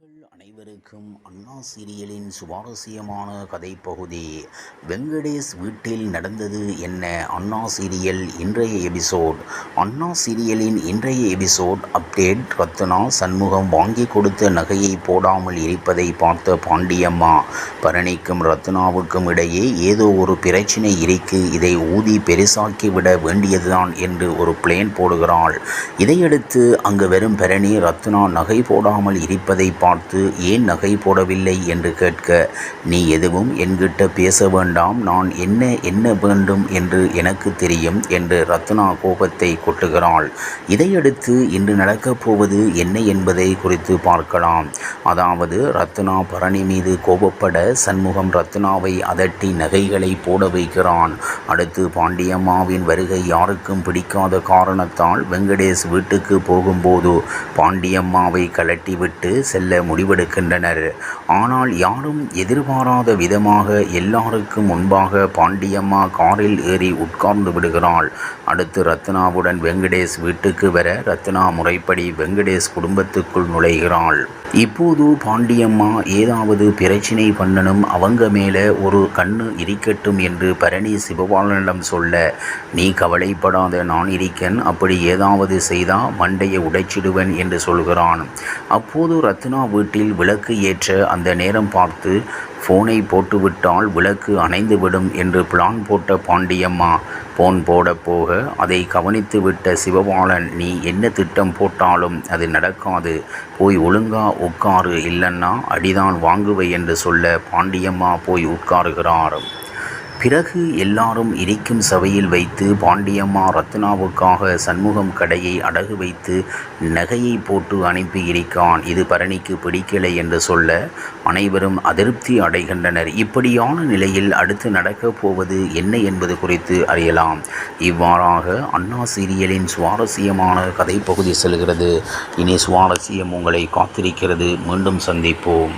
நேயர்கள் அனைவருக்கும் அண்ணா சீரியலின் சுவாரஸ்யமான கதைப்பகுதி வெங்கடேஷ் வீட்டில் நடந்தது என்ன. அண்ணா சீரியல் இன்றைய எபிசோட். அண்ணா சீரியலின் இன்றைய எபிசோட் அப்டேட். ரத்னா சண்முகம் வாங்கி கொடுத்த நகையை போடாமல் இருப்பதை பார்த்த பாண்டியம்மா, பரணிக்கும் ரத்னாவுக்கும் இடையே ஏதோ ஒரு பிரச்சனை இருக்கு, இதை ஊதி பெருசாக்கி விட வேண்டியதுதான் என்று ஒரு பிளேன் போடுகிறாள். இதையடுத்து அங்கு வரும் பரணி ரத்னா நகை போடாமல் இருப்பதை பார்த்து ஏன் நகை போடவில்லை என்று கேட்க, நீ எதுவும் என்கிட்ட பேச வேண்டாம், நான் என்ன வேண்டும் என்று எனக்கு தெரியும் என்று ரத்னா கோபத்தை கொட்டுகிறாள். இதையடுத்து இன்று நடக்கப் போவது என்ன என்பதை குறித்து பார்க்கலாம். அதாவது ரத்னா பரணி மீது கோபப்பட சண்முகம் ரத்னாவை அதட்டி நகைகளை போட வைக்கிறான். அடுத்து பாண்டியம்மாவின் வருகை யாருக்கும் பிடிக்காத காரணத்தால் வெங்கடேஷ் வீட்டுக்கு போகும்போது பாண்டியம்மாவை கலட்டிவிட்டு செல்ல முடிவெடுக்கின்றனர். ஆனால் யாரும் எதிர்பாராத விதமாக எல்லாருக்கும் முன்பாக பாண்டியம்மா காரில் ஏறி உட்கார்ந்து விடுகிறாள். அடுத்து ரத்னாவுடன் வெங்கடேஷ் வீட்டுக்கு வர ரத்னா முறைப்படி வெங்கடேஷ் குடும்பத்துக்குள் நுழைகிறாள். இப்போது பாண்டியம்மா ஏதாவது பிரச்சனை பண்ணணும், அவங்க மேலே ஒரு கண்ணு இருக்கட்டும் என்று பரணி சிவபாலனிடம் சொல்ல, நீ கவலைப்படாத, நான் இருக்கேன், அப்படி ஏதாவது செய்தா மண்டையை உடைச்சிடுவேன் என்று சொல்கிறான். அப்போது ரத்னா வீட்டில் விளக்கு ஏற்ற அந்த நேரம் பார்த்து ஃபோனை போட்டுவிட்டால் விளக்கு அணைந்துவிடும் என்று பிளான் போட்ட பாண்டியம்மா போன் போட போக அதை கவனித்து விட்ட சிவபாலன், நீ என்ன திட்டம் போட்டாலும் அது நடக்காது, போய் ஒழுங்கா உட்காரு, இல்லைன்னா அடிதான் வாங்குவை என்று சொல்ல பாண்டியம்மா போய் உட்காருகிறார். பிறகு எல்லாரும் இருக்கும் சபையில் வைத்து பாண்டியம்மா ரத்னாவுக்காக சண்முகம் கடையை அடகு வைத்து நகையை போட்டு அனுப்பி இருக்கான். இது பரணிக்கு பிடிக்கலை என்று சொல்ல அனைவரும் அதிருப்தி அடைகின்றனர். இப்படியான நிலையில் அடுத்து நடக்கப் போவது என்ன என்பது குறித்து அறியலாம். இவ்வாறாக அண்ணா சீரியலின் சுவாரஸ்யமான கதைப்பகுதி செல்கிறது. இனி சுவாரஸ்யம் உங்களை காத்திருக்கிறது. மீண்டும் சந்திப்போம்.